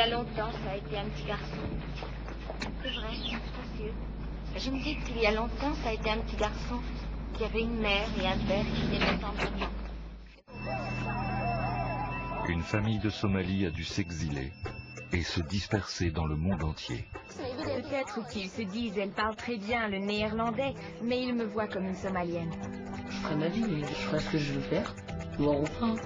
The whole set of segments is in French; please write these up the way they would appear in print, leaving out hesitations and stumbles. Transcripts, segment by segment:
a longtemps, ça a été un petit garçon. C'est vrai, je suis pas sûre. Je me dis qu'il y a longtemps, ça a été un petit garçon qui avait une mère et un père qui l'aimaient tendrement. Une famille de Somalie a dû s'exiler et se disperser dans le monde entier. Peut-être qu'ils se disent, elle parle très bien le néerlandais, mais ils me voient comme une Somalienne. Je ferai ma vie, je ferai ce que je veux faire. Ou enfin.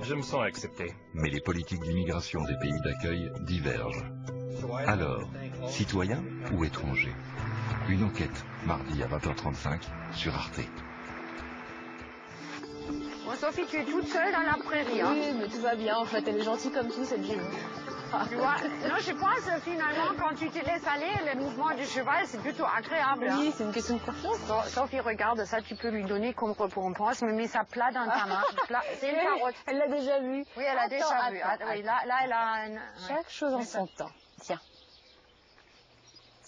Je me sens accepté. Mais les politiques d'immigration des pays d'accueil divergent. Alors, citoyens ou étrangers? Une enquête, mardi à 20h35 sur Arte. Bon, Sophie, tu es toute seule dans la prairie, hein? Oui, mais tout va bien, en fait, elle est gentille comme tout, cette Jenny. Tu vois, non, je pense finalement, quand tu te laisses aller, le mouvement du cheval, c'est plutôt agréable. Oui, hein. c'est une question de confiance. Sophie, regarde, ça, tu peux lui donner comme récompense, mais mets ça plat dans ta main. C'est une carotte. Elle l'a déjà vu. Oui, elle a déjà vu. Attends. Oui, là, elle a une... Chaque chose en son temps. Tiens.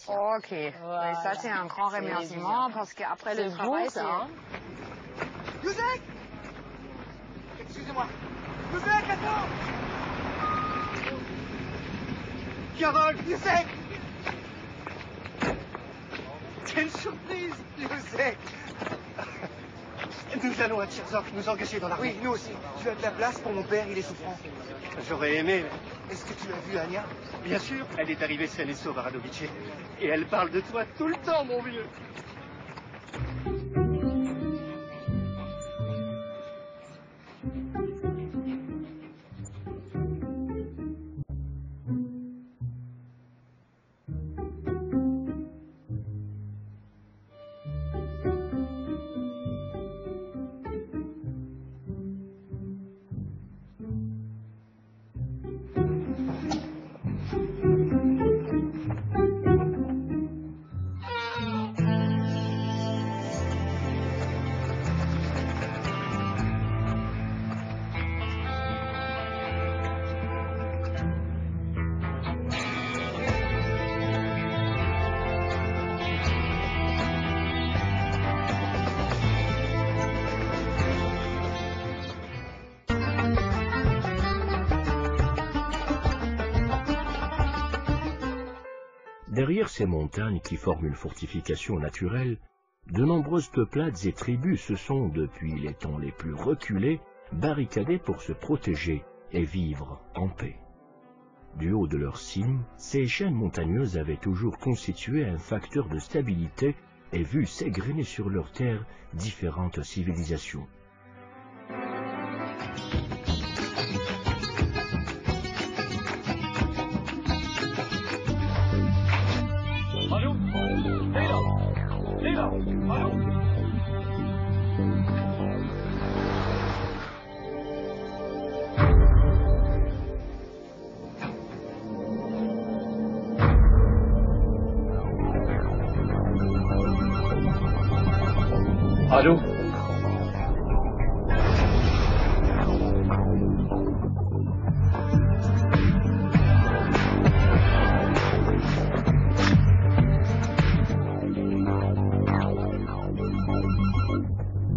Ok. Voilà. Oui, ça, c'est un grand remerciement, parce qu'après le travail, ça, hein. Youssek! Excusez-moi. Youssek, attends! Carole, Youssek! C'est une surprise, Youssek! Nous allons à Tcherzok nous engager dans l'armée. Oui, nous aussi. Tu as de la place pour mon père, il est souffrant. J'aurais aimé. Est-ce que tu l'as vu, Anya? Bien sûr, elle est arrivée saine et sauve à Radovice. Et elle parle de toi tout le temps, mon vieux. Derrière ces montagnes qui forment une fortification naturelle, de nombreuses peuplades et tribus se sont, depuis les temps les plus reculés, barricadées pour se protéger et vivre en paix. Du haut de leurs cimes, ces chaînes montagneuses avaient toujours constitué un facteur de stabilité et vu s'égrener sur leurs terres différentes civilisations. Allô?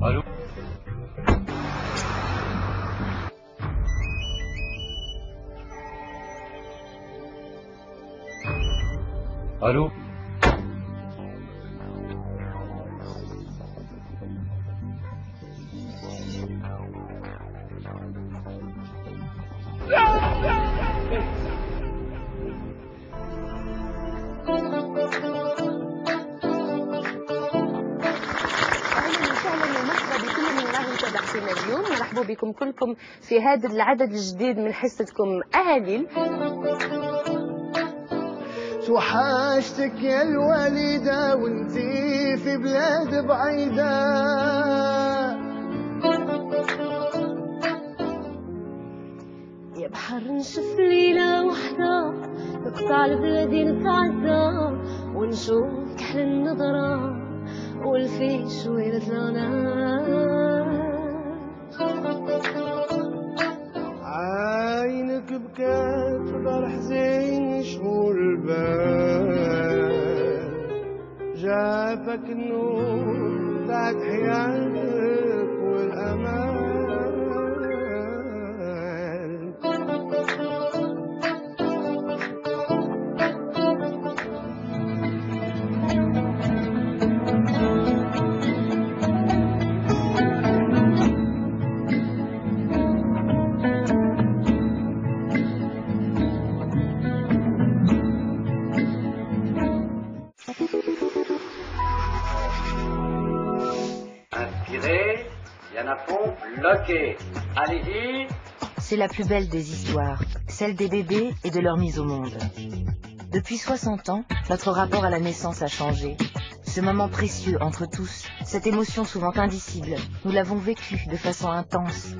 Allô? Allô? مرحبا بكم كلكم في هذا العدد الجديد من حصتكم أهالي. توحشتك يا الوالدة وانتي في بلاد بعيدة، يا بحر نشف ليلة وحدة نقطع البلادي نتعدى ونشوف كحل النظرة والفيش ويلة الغنى. عينك بكات فرح زين شمول البال، جابك النور بعد حياتك والأمان. Yanapon, bloqué. Allez-y. C'est la plus belle des histoires, celle des bébés et de leur mise au monde. Depuis 60 ans, notre rapport à la naissance a changé. Ce moment précieux entre tous, cette émotion souvent indicible, nous l'avons vécue de façon intense.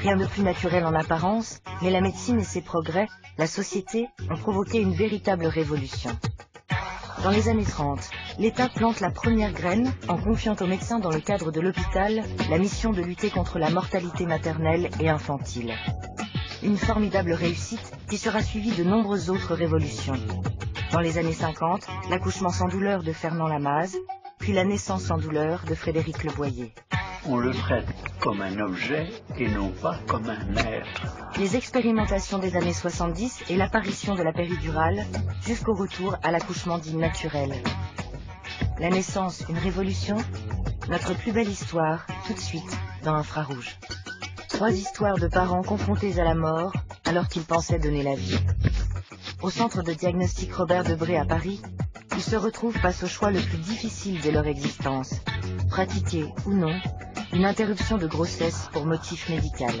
Rien de plus naturel en apparence, mais la médecine et ses progrès, la société, ont provoqué une véritable révolution. Dans les années 30, l'État plante la première graine en confiant aux médecins dans le cadre de l'hôpital la mission de lutter contre la mortalité maternelle et infantile. Une formidable réussite qui sera suivie de nombreuses autres révolutions. Dans les années 50, l'accouchement sans douleur de Fernand Lamaze, puis la naissance sans douleur de Frédéric Le Boyer. On le traite comme un objet et non pas comme un être. Les expérimentations des années 70 et l'apparition de la péridurale, jusqu'au retour à l'accouchement dit naturel. La naissance, une révolution. Notre plus belle histoire, tout de suite, dans Infrarouge. 3 histoires de parents confrontés à la mort, alors qu'ils pensaient donner la vie. Au centre de diagnostic Robert Debré à Paris, ils se retrouvent face au choix le plus difficile de leur existence. Pratiquer, ou non, une interruption de grossesse pour motif médical.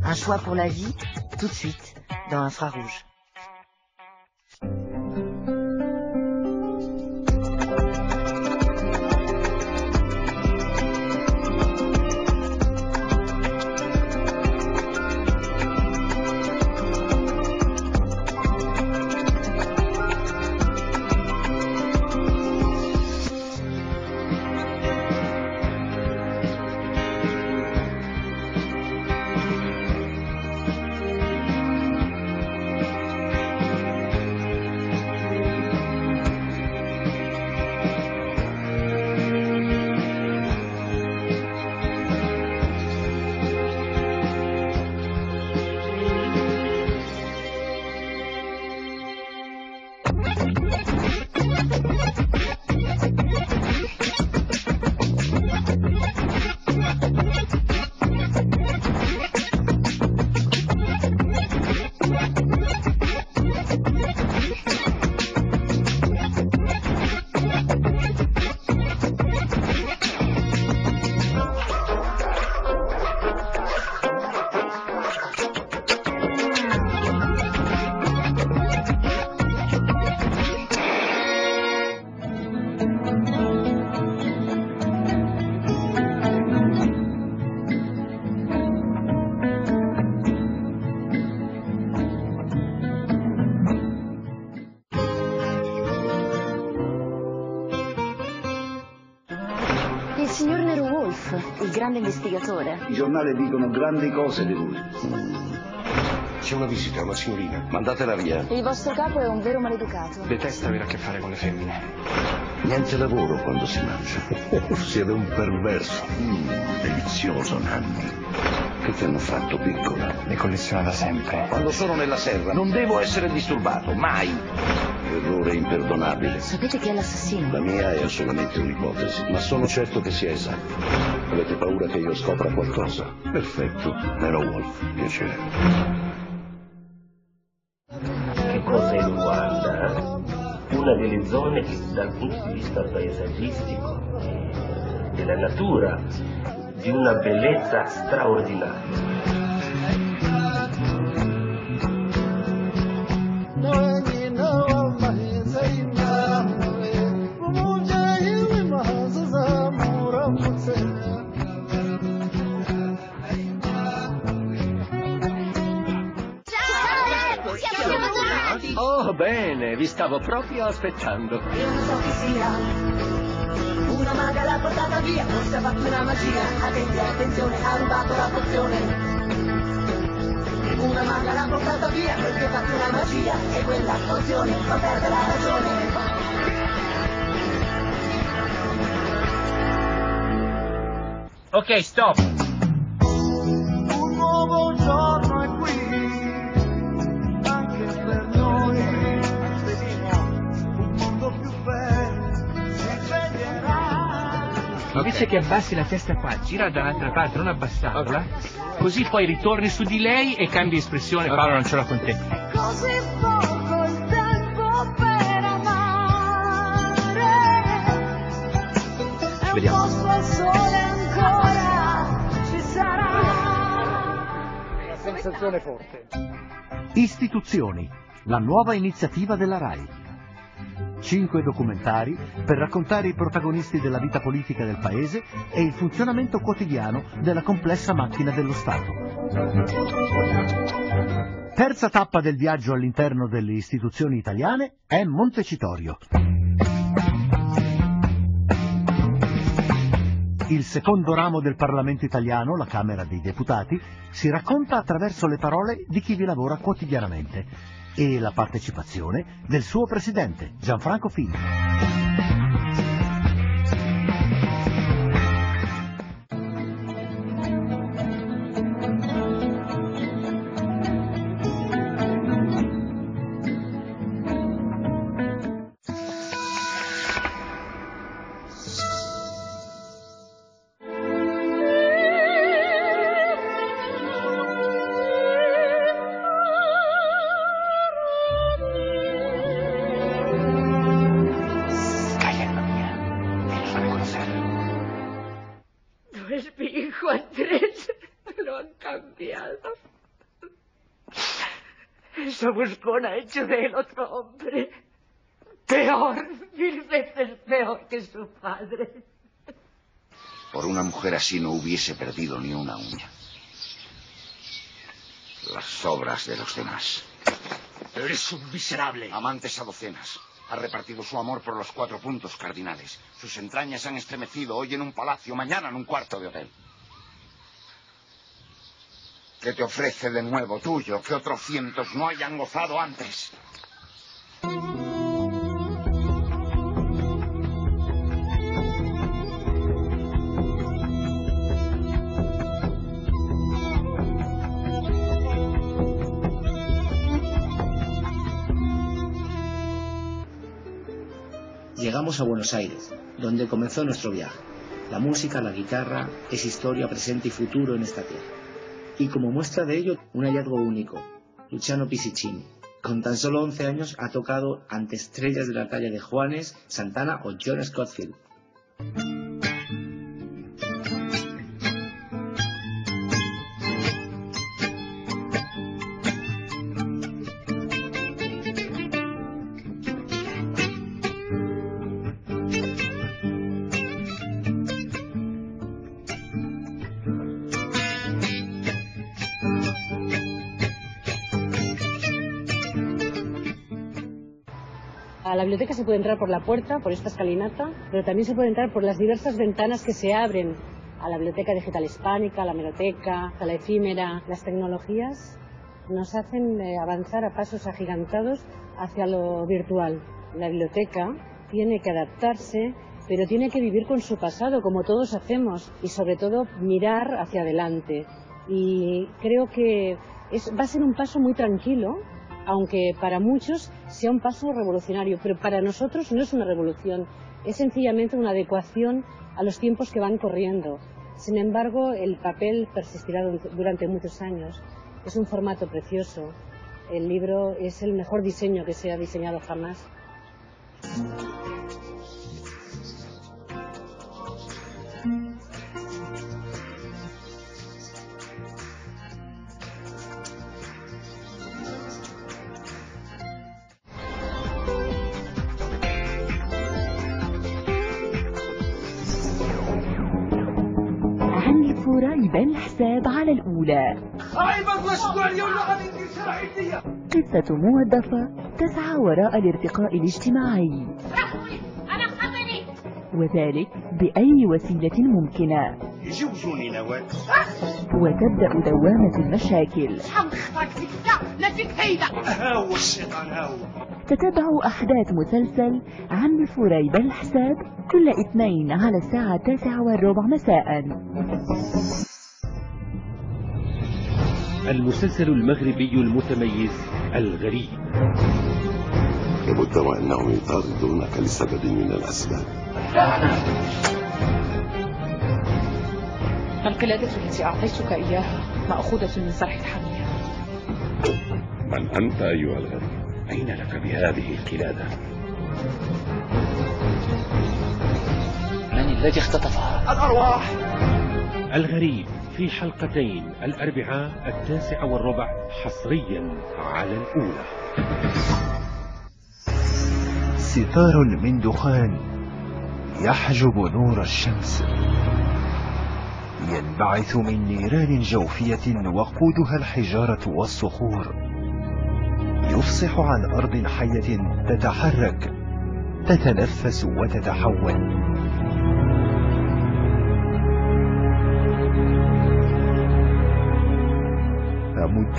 Un choix pour la vie, tout de suite, dans Infrarouge. Signor Nero Wolf, il grande investigatore. I giornali dicono grandi cose di lui. C'è una visita, una signorina. Mandatela via. Il vostro capo è un vero maleducato. Detesta avere a che fare con le femmine. Niente lavoro quando si mangia. Siete un perverso. Delizioso, Nanni. Che ti hanno fatto, piccola? Le colleziona da sempre. Quando sono nella serra non devo essere disturbato, mai. Errore imperdonabile. Sapete chi è l'assassino? La mia è solamente un'ipotesi, ma sono certo che sia esatto. Avete paura che io scopra qualcosa? Perfetto. Nero Wolf, piacere. Che cosa è l'Uganda? Una delle zone che dal punto di vista paesaggistico e della natura di una bellezza straordinaria. Oh, bene, vi stavo proprio aspettando. Io non so chi sia. Una maga l'ha portata via, forse ha fatto una magia. Attenti, attenzione, ha rubato la pozione. Una maga l'ha portata via, perché ha fatto una magia. E quella pozione fa perdere la ragione. Ok, stop. Un nuovo giorno è qui. Invece che abbassi la testa qua, gira dall'altra parte, non abbassarla, così poi ritorni su di lei e cambi espressione. Paolo, non ce l'ho con te. È così poco il tempo per amare. È un posto al sole ancora. sensazione forte. Istituzioni, la nuova iniziativa della RAI. 5 documentari per raccontare i protagonisti della vita politica del paese e il funzionamento quotidiano della complessa macchina dello Stato. Terza tappa del viaggio all'interno delle istituzioni italiane è Montecitorio. Il secondo ramo del Parlamento italiano, la Camera dei Deputati, si racconta attraverso le parole di chi vi lavora quotidianamente e la partecipazione del suo presidente, Gianfranco Fini. Eso Buscón ha hecho de él otro hombre. Peor, 1000 veces peor que su padre. Por una mujer así no hubiese perdido ni una uña. Las obras de los demás. Eres un miserable. Amantes a docenas. Ha repartido su amor por los 4 puntos cardinales. Sus entrañas se han estremecido hoy en un palacio, mañana en un cuarto de hotel. ¿Qué te ofrece de nuevo tuyo que otros cientos no hayan gozado antes? Llegamos a Buenos Aires, donde comenzó nuestro viaje. La música, la guitarra, es historia, presente y futuro en esta tierra. Y como muestra de ello, un hallazgo único, Luciano Pizzicini. Con tan solo 11 años ha tocado ante estrellas de la talla de Juanes, Santana o John Scofield. A la biblioteca se puede entrar por la puerta, por esta escalinata, pero también se puede entrar por las diversas ventanas que se abren a la Biblioteca Digital Hispánica, a la Hemeroteca, a la Efímera. Las tecnologías nos hacen avanzar a pasos agigantados hacia lo virtual. La biblioteca tiene que adaptarse, pero tiene que vivir con su pasado, como todos hacemos, y sobre todo mirar hacia adelante. Y creo que va a ser un paso muy tranquilo, aunque para muchos sea un paso revolucionario, pero para nosotros no es una revolución, es sencillamente una adecuación a los tiempos que van corriendo. Sin embargo, el papel persistirá durante muchos años. Es un formato precioso. El libro es el mejor diseño que se ha diseñado jamás. يبان الحساب على الأولى. قصة موظفة تسعى وراء الارتقاء الاجتماعي، وذلك بأي وسيلة ممكنة. وتبدأ دوامة المشاكل. تتبع أحداث مسلسل عم فوريبة الحساب كل اثنين على الساعة 9:15 مساء. المسلسل المغربي المتميز الغريب. لابد وأنهم يطاردونك لسبب من الأسباب. القلادة التي أعطيتك إياها مأخوذة من صرح الحمية. من أنت أيها الغريب؟ أين لك بهذه القلادة؟ من الذي اختطفها؟ الأرواح. الغريب في حلقتين الأربعاء 9:15 حصريا على الأولى. ستار من دخان يحجب نور الشمس، ينبعث من نيران جوفية وقودها الحجارة والصخور، يفصح عن أرض حية تتحرك، تتنفس وتتحول. أمد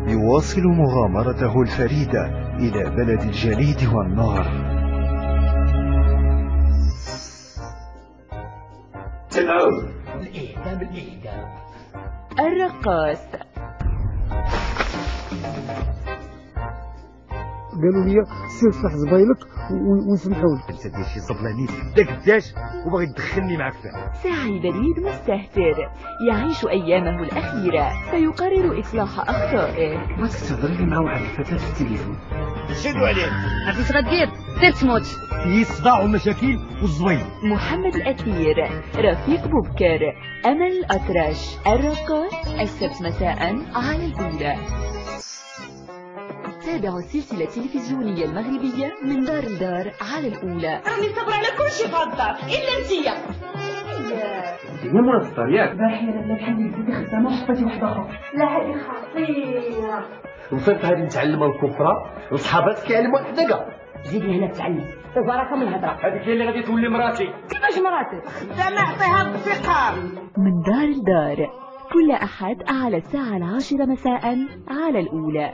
يواصل مغامرته الفريدة إلى بلد الجليد والنار. تنعود الإعدام الرقاص. قالوا لي سير صح زبايلك ونسمحوا لك. انت دير شي صبلانيت داك الداش وباغي تدخلني معك فيها. ساعي بريد مستهتر يعيش أيامه الأخيرة، سيقرر إصلاح أخطائه. ما تستهضري لي مع واحد الفتاة في التليفون. شدوا عليه. عرفتي غدير سير تموت. في صداع ومشاكل والزوين. محمد الأثير، رفيق بوبكر، أمل الأطرش. الرقاص السبت مساء على الأولى. تابعوا السلسلة التلفزيونية المغربية من دار لدار على الأولى. راني صبر على كل شيء في الدار إلا انتيا. هي منافقة ياك. باحي انا بلا بحال اللي بديتي خدامة وحطيتي واحدة أخرى. لا هذه خطيرة. وصلت هذه متعلمة الكفرة وصحاباتك كيعلموا حدا كاع. زيدي هنا تعلم وبركة من الهضرة. هذيك هي اللي غادي تولي مراتي. كيفاش مراتك؟ خدامة عطيها بالثقة. من دار لدار كل أحد على الساعة 10 مساء على الأولى.